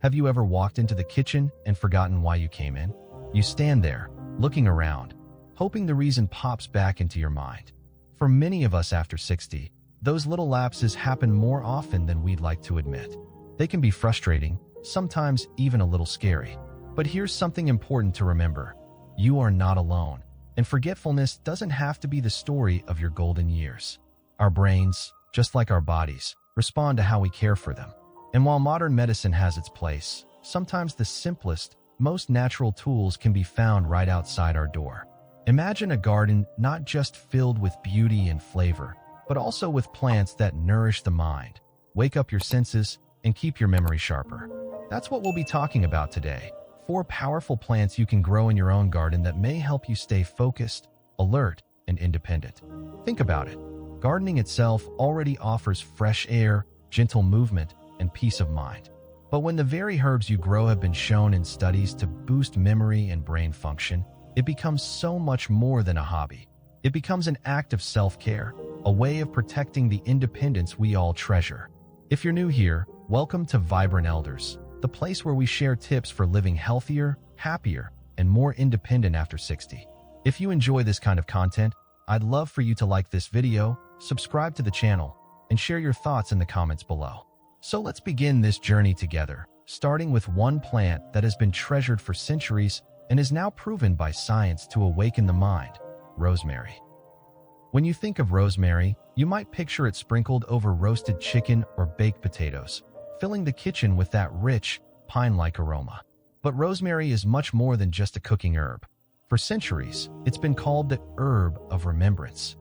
Have you ever walked into the kitchen and forgotten why you came in? You stand there, looking around, hoping the reason pops back into your mind. For many of us after 60, those little lapses happen more often than we'd like to admit. They can be frustrating, sometimes even a little scary. But here's something important to remember. You are not alone, and forgetfulness doesn't have to be the story of your golden years. Our brains, just like our bodies, respond to how we care for them. And while modern medicine has its place, sometimes the simplest, most natural tools can be found right outside our door. Imagine a garden not just filled with beauty and flavor, but also with plants that nourish the mind, wake up your senses, and keep your memory sharper. That's what we'll be talking about today. 4 powerful plants you can grow in your own garden that may help you stay focused, alert, and independent. Think about it. Gardening itself already offers fresh air, gentle movement, and peace of mind. But when the very herbs you grow have been shown in studies to boost memory and brain function, it becomes so much more than a hobby. It becomes an act of self-care, a way of protecting the independence we all treasure. If you're new here, welcome to Vibrant Elders, the place where we share tips for living healthier, happier, and more independent after 60. If you enjoy this kind of content, I'd love for you to like this video, subscribe to the channel, and share your thoughts in the comments below. So let's begin this journey together, starting with one plant that has been treasured for centuries and is now proven by science to awaken the mind: rosemary. When you think of rosemary, you might picture it sprinkled over roasted chicken or baked potatoes, filling the kitchen with that rich, pine-like aroma. But rosemary is much more than just a cooking herb. For centuries, it's been called the herb of remembrance.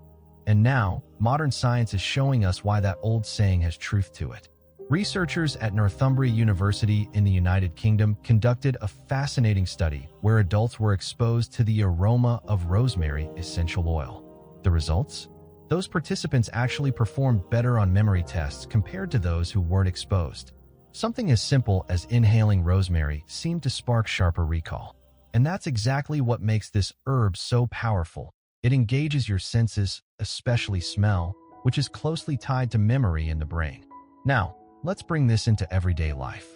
And now, modern science is showing us why that old saying has truth to it. Researchers at Northumbria University in the United Kingdom conducted a fascinating study where adults were exposed to the aroma of rosemary essential oil. The results? Those participants actually performed better on memory tests compared to those who weren't exposed. Something as simple as inhaling rosemary seemed to spark sharper recall. And that's exactly what makes this herb so powerful. It engages your senses, especially smell, which is closely tied to memory in the brain. Now, let's bring this into everyday life.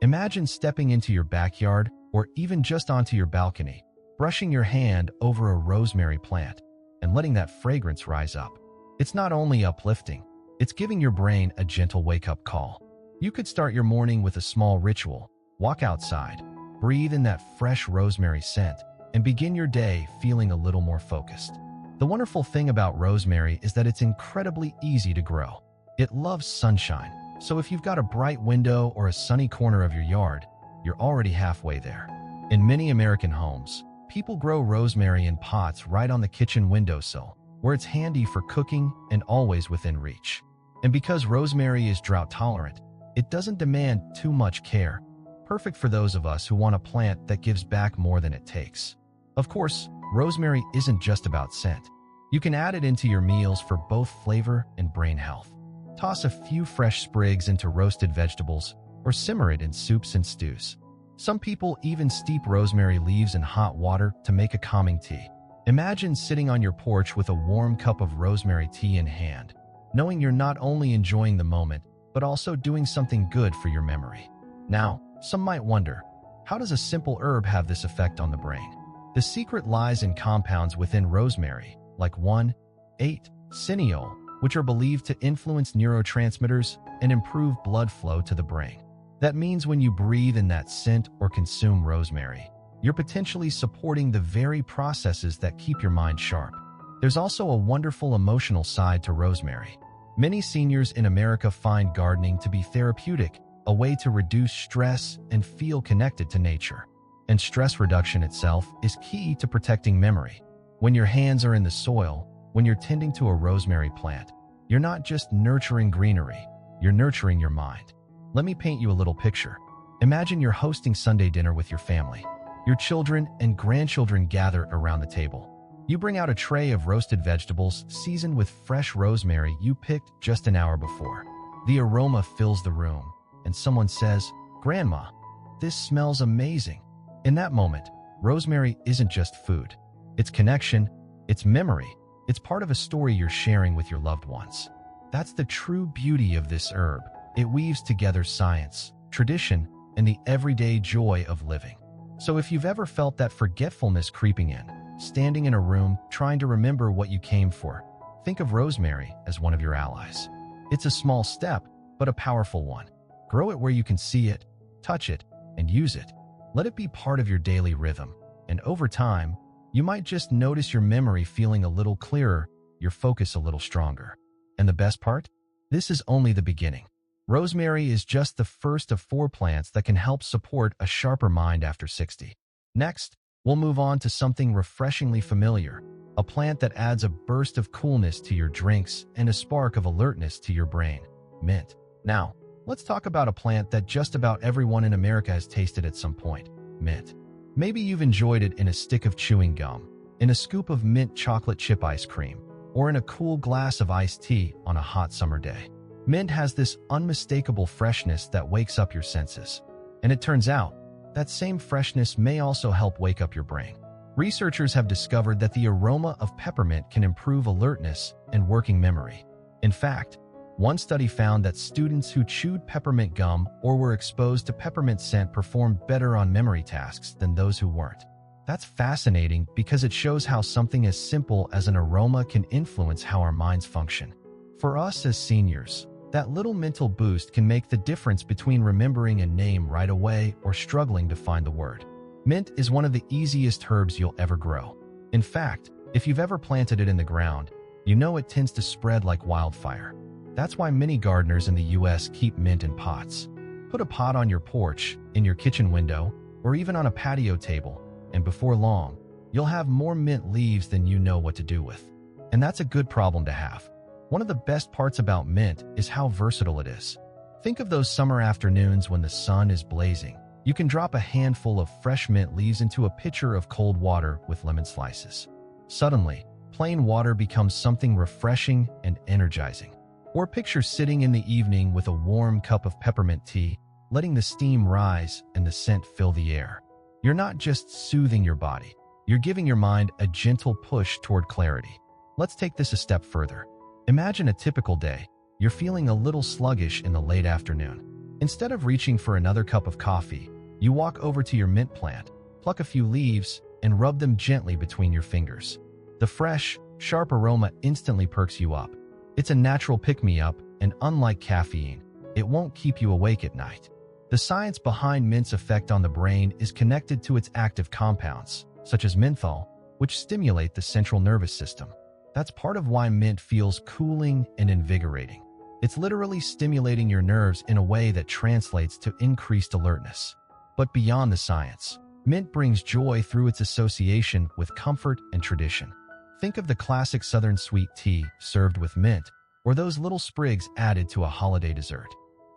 Imagine stepping into your backyard or even just onto your balcony, brushing your hand over a rosemary plant and letting that fragrance rise up. It's not only uplifting, it's giving your brain a gentle wake-up call. You could start your morning with a small ritual, walk outside, breathe in that fresh rosemary scent, and begin your day feeling a little more focused. The wonderful thing about rosemary is that it's incredibly easy to grow. It loves sunshine, so if you've got a bright window or a sunny corner of your yard, you're already halfway there. In many American homes, people grow rosemary in pots right on the kitchen windowsill, where it's handy for cooking and always within reach. And because rosemary is drought tolerant, it doesn't demand too much care, perfect for those of us who want a plant that gives back more than it takes. Of course, rosemary isn't just about scent. You can add it into your meals for both flavor and brain health. Toss a few fresh sprigs into roasted vegetables or simmer it in soups and stews. Some people even steep rosemary leaves in hot water to make a calming tea. Imagine sitting on your porch with a warm cup of rosemary tea in hand, knowing you're not only enjoying the moment, but also doing something good for your memory. Now, some might wonder, how does a simple herb have this effect on the brain? The secret lies in compounds within rosemary, like 1,8-cineol, which are believed to influence neurotransmitters and improve blood flow to the brain. That means when you breathe in that scent or consume rosemary, you're potentially supporting the very processes that keep your mind sharp. There's also a wonderful emotional side to rosemary. Many seniors in America find gardening to be therapeutic, a way to reduce stress and feel connected to nature. And stress reduction itself is key to protecting memory. When your hands are in the soil, when you're tending to a rosemary plant, you're not just nurturing greenery, you're nurturing your mind. Let me paint you a little picture. Imagine you're hosting Sunday dinner with your family. Your children and grandchildren gather around the table. You bring out a tray of roasted vegetables seasoned with fresh rosemary you picked just an hour before. The aroma fills the room, and someone says, "Grandma, this smells amazing." In that moment, rosemary isn't just food. It's connection, it's memory, it's part of a story you're sharing with your loved ones. That's the true beauty of this herb. It weaves together science, tradition, and the everyday joy of living. So if you've ever felt that forgetfulness creeping in, standing in a room trying to remember what you came for, think of rosemary as one of your allies. It's a small step, but a powerful one. Grow it where you can see it, touch it, and use it. Let it be part of your daily rhythm, and over time, you might just notice your memory feeling a little clearer, your focus a little stronger. And the best part? This is only the beginning. Rosemary is just the first of 4 plants that can help support a sharper mind after 60. Next, we'll move on to something refreshingly familiar, a plant that adds a burst of coolness to your drinks and a spark of alertness to your brain: mint. Now, let's talk about a plant that just about everyone in America has tasted at some point: mint. Maybe you've enjoyed it in a stick of chewing gum, in a scoop of mint chocolate chip ice cream, or in a cool glass of iced tea on a hot summer day. Mint has this unmistakable freshness that wakes up your senses. And it turns out, that same freshness may also help wake up your brain. Researchers have discovered that the aroma of peppermint can improve alertness and working memory. In fact, one study found that students who chewed peppermint gum or were exposed to peppermint scent performed better on memory tasks than those who weren't. That's fascinating because it shows how something as simple as an aroma can influence how our minds function. For us as seniors, that little mental boost can make the difference between remembering a name right away or struggling to find the word. Mint is one of the easiest herbs you'll ever grow. In fact, if you've ever planted it in the ground, you know it tends to spread like wildfire. That's why many gardeners in the US keep mint in pots. Put a pot on your porch, in your kitchen window, or even on a patio table, and before long, you'll have more mint leaves than you know what to do with. And that's a good problem to have. One of the best parts about mint is how versatile it is. Think of those summer afternoons when the sun is blazing. You can drop a handful of fresh mint leaves into a pitcher of cold water with lemon slices. Suddenly, plain water becomes something refreshing and energizing. Or picture sitting in the evening with a warm cup of peppermint tea, letting the steam rise and the scent fill the air. You're not just soothing your body, you're giving your mind a gentle push toward clarity. Let's take this a step further. Imagine a typical day. You're feeling a little sluggish in the late afternoon. Instead of reaching for another cup of coffee, you walk over to your mint plant, pluck a few leaves, and rub them gently between your fingers. The fresh, sharp aroma instantly perks you up. It's a natural pick-me-up, and unlike caffeine, it won't keep you awake at night. The science behind mint's effect on the brain is connected to its active compounds, such as menthol, which stimulate the central nervous system. That's part of why mint feels cooling and invigorating. It's literally stimulating your nerves in a way that translates to increased alertness. But beyond the science, mint brings joy through its association with comfort and tradition. Think of the classic Southern sweet tea served with mint, or those little sprigs added to a holiday dessert.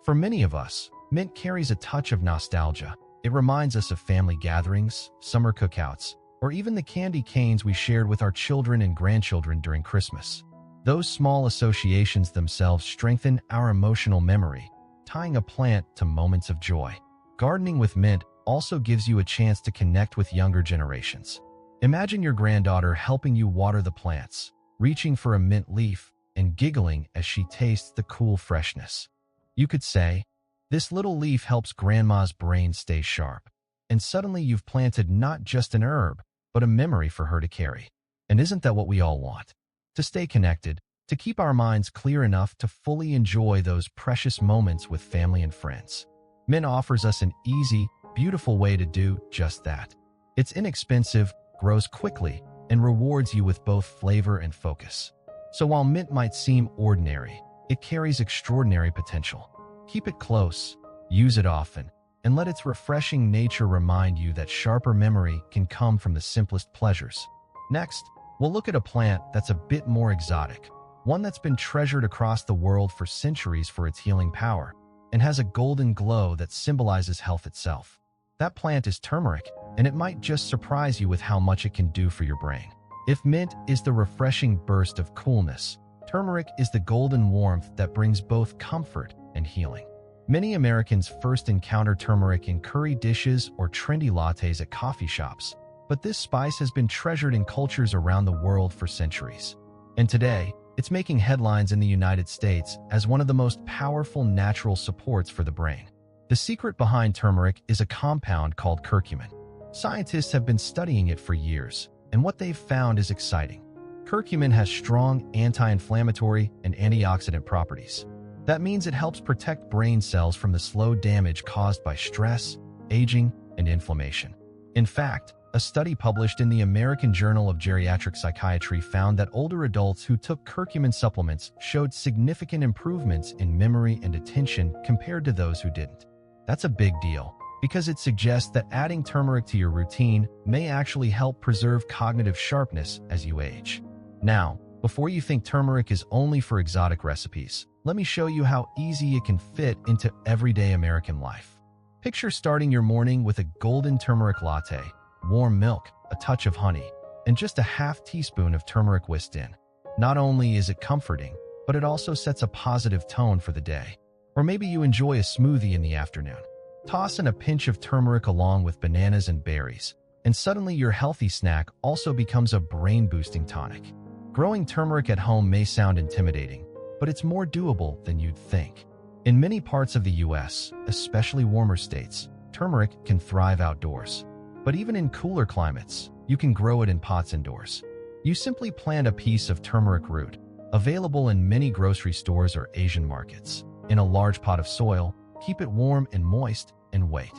For many of us, mint carries a touch of nostalgia. It reminds us of family gatherings, summer cookouts, or even the candy canes we shared with our children and grandchildren during Christmas. Those small associations themselves strengthen our emotional memory, tying a plant to moments of joy. Gardening with mint also gives you a chance to connect with younger generations. Imagine your granddaughter helping you water the plants, reaching for a mint leaf, and giggling as she tastes the cool freshness. You could say, "This little leaf helps Grandma's brain stay sharp." And suddenly you've planted not just an herb, but a memory for her to carry. And isn't that what we all want? To stay connected, to keep our minds clear enough to fully enjoy those precious moments with family and friends. Mint offers us an easy, beautiful way to do just that. It's inexpensive, grows quickly, and rewards you with both flavor and focus. So while mint might seem ordinary, it carries extraordinary potential. Keep it close, use it often, and let its refreshing nature remind you that sharper memory can come from the simplest pleasures. Next, we'll look at a plant that's a bit more exotic, one that's been treasured across the world for centuries for its healing power, and has a golden glow that symbolizes health itself. That plant is turmeric, and it might just surprise you with how much it can do for your brain. If mint is the refreshing burst of coolness, turmeric is the golden warmth that brings both comfort and healing. Many Americans first encounter turmeric in curry dishes or trendy lattes at coffee shops, but this spice has been treasured in cultures around the world for centuries. And today, it's making headlines in the United States as one of the most powerful natural supports for the brain. The secret behind turmeric is a compound called curcumin. Scientists have been studying it for years, and what they've found is exciting. Curcumin has strong anti-inflammatory and antioxidant properties. That means it helps protect brain cells from the slow damage caused by stress, aging, and inflammation. In fact, a study published in the American Journal of Geriatric Psychiatry found that older adults who took curcumin supplements showed significant improvements in memory and attention compared to those who didn't. That's a big deal, because it suggests that adding turmeric to your routine may actually help preserve cognitive sharpness as you age. Now, before you think turmeric is only for exotic recipes, let me show you how easy it can fit into everyday American life. Picture starting your morning with a golden turmeric latte, warm milk, a touch of honey, and just a half teaspoon of turmeric whisked in. Not only is it comforting, but it also sets a positive tone for the day. Or maybe you enjoy a smoothie in the afternoon. Toss in a pinch of turmeric along with bananas and berries, and suddenly your healthy snack also becomes a brain-boosting tonic. Growing turmeric at home may sound intimidating, but it's more doable than you'd think. In many parts of the US, especially warmer states, turmeric can thrive outdoors. But even in cooler climates, you can grow it in pots indoors. You simply plant a piece of turmeric root, available in many grocery stores or Asian markets, in a large pot of soil. Keep it warm and moist, and wait.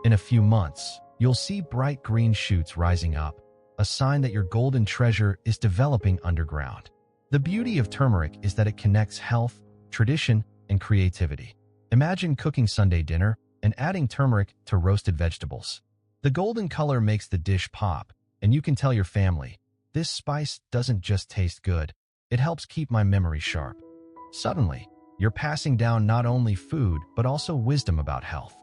In a few months, you'll see bright green shoots rising up, a sign that your golden treasure is developing underground. The beauty of turmeric is that it connects health, tradition, and creativity. Imagine cooking Sunday dinner and adding turmeric to roasted vegetables. The golden color makes the dish pop, and you can tell your family, this spice doesn't just taste good, it helps keep my memory sharp. Suddenly, you're passing down not only food, but also wisdom about health.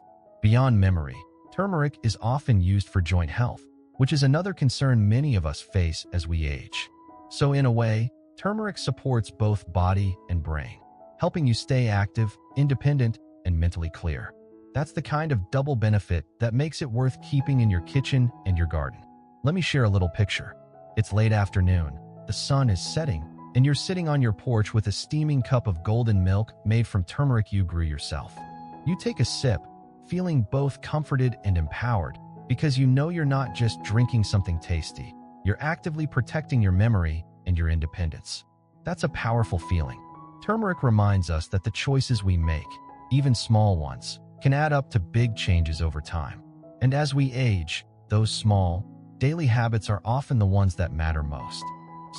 Beyond memory, turmeric is often used for joint health, which is another concern many of us face as we age. So in a way, turmeric supports both body and brain, helping you stay active, independent, and mentally clear. That's the kind of double benefit that makes it worth keeping in your kitchen and your garden. Let me share a little picture. It's late afternoon, the sun is setting, and you're sitting on your porch with a steaming cup of golden milk made from turmeric you grew yourself. You take a sip, feeling both comforted and empowered, because you know you're not just drinking something tasty, you're actively protecting your memory and your independence. That's a powerful feeling. Turmeric reminds us that the choices we make, even small ones, can add up to big changes over time. And as we age, those small, daily habits are often the ones that matter most.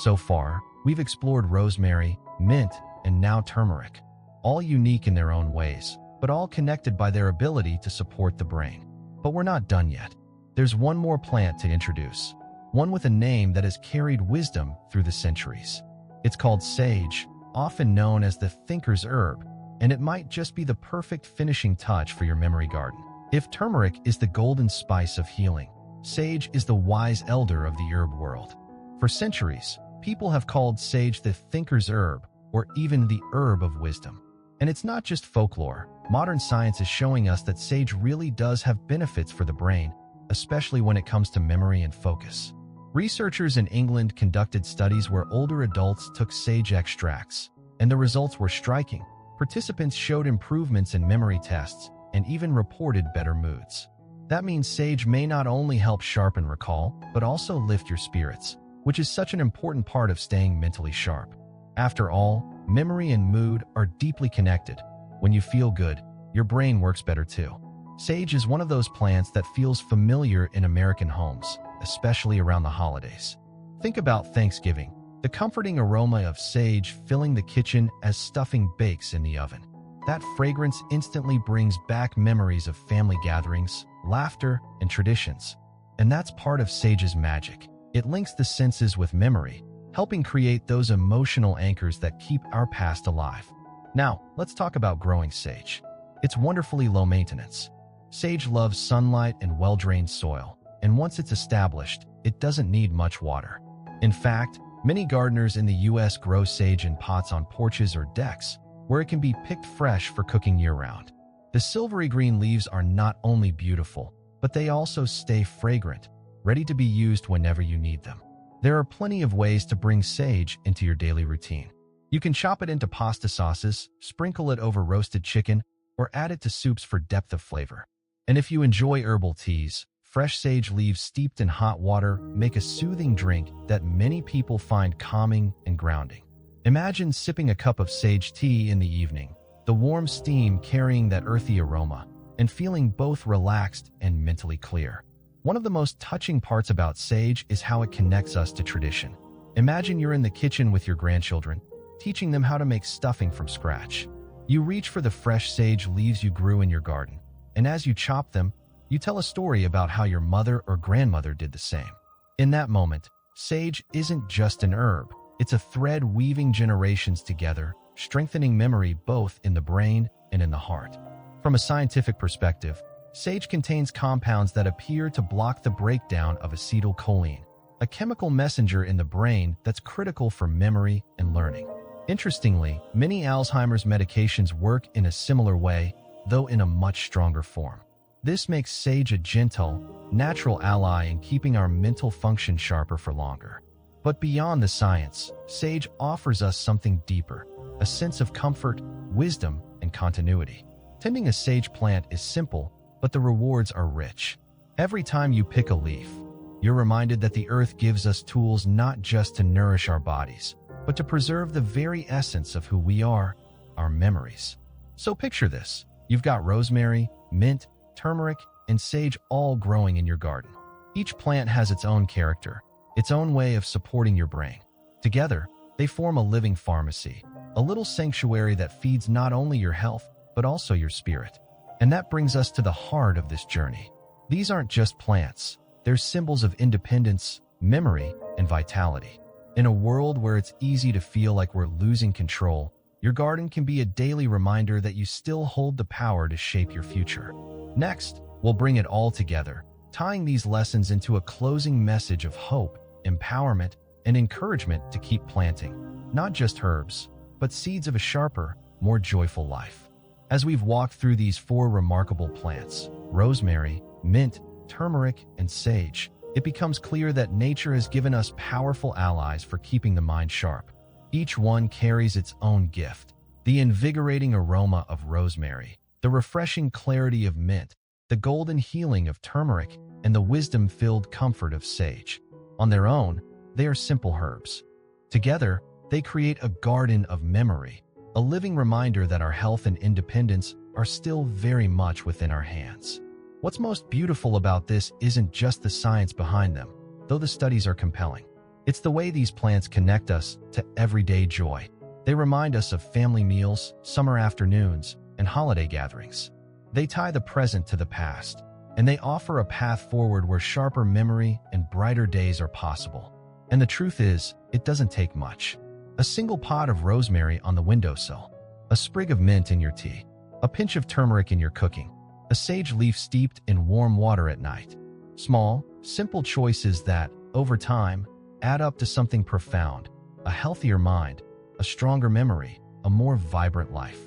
So far, we've explored rosemary, mint, and now turmeric, all unique in their own ways, but all connected by their ability to support the brain. But we're not done yet. There's one more plant to introduce, one with a name that has carried wisdom through the centuries. It's called sage, often known as the thinker's herb, and it might just be the perfect finishing touch for your memory garden. If turmeric is the golden spice of healing, sage is the wise elder of the herb world. For centuries, people have called sage the thinker's herb, or even the herb of wisdom. And it's not just folklore. Modern science is showing us that sage really does have benefits for the brain, especially when it comes to memory and focus. Researchers in England conducted studies where older adults took sage extracts, and the results were striking. Participants showed improvements in memory tests and even reported better moods. That means sage may not only help sharpen recall, but also lift your spirits, which is such an important part of staying mentally sharp. After all, memory and mood are deeply connected. When you feel good, your brain works better too. Sage is one of those plants that feels familiar in American homes, especially around the holidays. Think about Thanksgiving, the comforting aroma of sage filling the kitchen as stuffing bakes in the oven. That fragrance instantly brings back memories of family gatherings, laughter, and traditions. And that's part of sage's magic. It links the senses with memory, helping create those emotional anchors that keep our past alive. Now, let's talk about growing sage. It's wonderfully low maintenance. Sage loves sunlight and well-drained soil, and once it's established, it doesn't need much water. In fact, many gardeners in the US grow sage in pots on porches or decks, where it can be picked fresh for cooking year-round. The silvery green leaves are not only beautiful, but they also stay fragrant, ready to be used whenever you need them. There are plenty of ways to bring sage into your daily routine. You can chop it into pasta sauces, sprinkle it over roasted chicken, or add it to soups for depth of flavor. And if you enjoy herbal teas, fresh sage leaves steeped in hot water make a soothing drink that many people find calming and grounding. Imagine sipping a cup of sage tea in the evening, the warm steam carrying that earthy aroma, and feeling both relaxed and mentally clear. One of the most touching parts about sage is how it connects us to tradition. Imagine you're in the kitchen with your grandchildren, teaching them how to make stuffing from scratch. You reach for the fresh sage leaves you grew in your garden, and as you chop them, you tell a story about how your mother or grandmother did the same. In that moment, sage isn't just an herb, it's a thread weaving generations together, strengthening memory both in the brain and in the heart. From a scientific perspective, sage contains compounds that appear to block the breakdown of acetylcholine, a chemical messenger in the brain that's critical for memory and learning. Interestingly, many Alzheimer's medications work in a similar way, though in a much stronger form. This makes sage a gentle, natural ally in keeping our mental function sharper for longer. But beyond the science, sage offers us something deeper, a sense of comfort, wisdom, and continuity. Tending a sage plant is simple, but the rewards are rich. Every time you pick a leaf, you're reminded that the earth gives us tools not just to nourish our bodies, but to preserve the very essence of who we are, our memories. So picture this. You've got rosemary, mint, turmeric, and sage all growing in your garden. Each plant has its own character, its own way of supporting your brain. Together, they form a living pharmacy, a little sanctuary that feeds not only your health, but also your spirit. And that brings us to the heart of this journey. These aren't just plants, they're symbols of independence, memory, and vitality. In a world where it's easy to feel like we're losing control, your garden can be a daily reminder that you still hold the power to shape your future. Next, we'll bring it all together, tying these lessons into a closing message of hope, empowerment, and encouragement to keep planting, not just herbs, but seeds of a sharper, more joyful life. As we've walked through these 4 remarkable plants, rosemary, mint, turmeric, and sage, it becomes clear that nature has given us powerful allies for keeping the mind sharp. Each one carries its own gift: the invigorating aroma of rosemary, the refreshing clarity of mint, the golden healing of turmeric, and the wisdom-filled comfort of sage. On their own, they are simple herbs. Together, they create a garden of memory, a living reminder that our health and independence are still very much within our hands. What's most beautiful about this isn't just the science behind them, though the studies are compelling. It's the way these plants connect us to everyday joy. They remind us of family meals, summer afternoons, and holiday gatherings. They tie the present to the past, and they offer a path forward where sharper memory and brighter days are possible. And the truth is, it doesn't take much. A single pod of rosemary on the windowsill, a sprig of mint in your tea, a pinch of turmeric in your cooking, a sage leaf steeped in warm water at night. Small, simple choices that, over time, add up to something profound: a healthier mind, a stronger memory, a more vibrant life.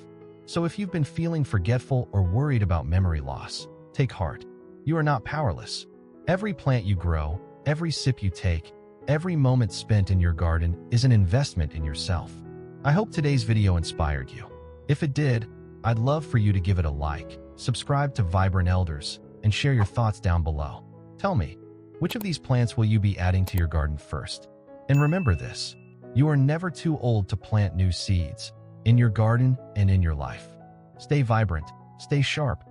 So if you've been feeling forgetful or worried about memory loss, take heart. You are not powerless. Every plant you grow, every sip you take, every moment spent in your garden is an investment in yourself. I hope today's video inspired you. If it did, I'd love for you to give it a like, subscribe to Vibrant Elders, and share your thoughts down below. Tell me, which of these plants will you be adding to your garden first? And remember this: you are never too old to plant new seeds, in your garden and in your life. Stay vibrant, stay sharp,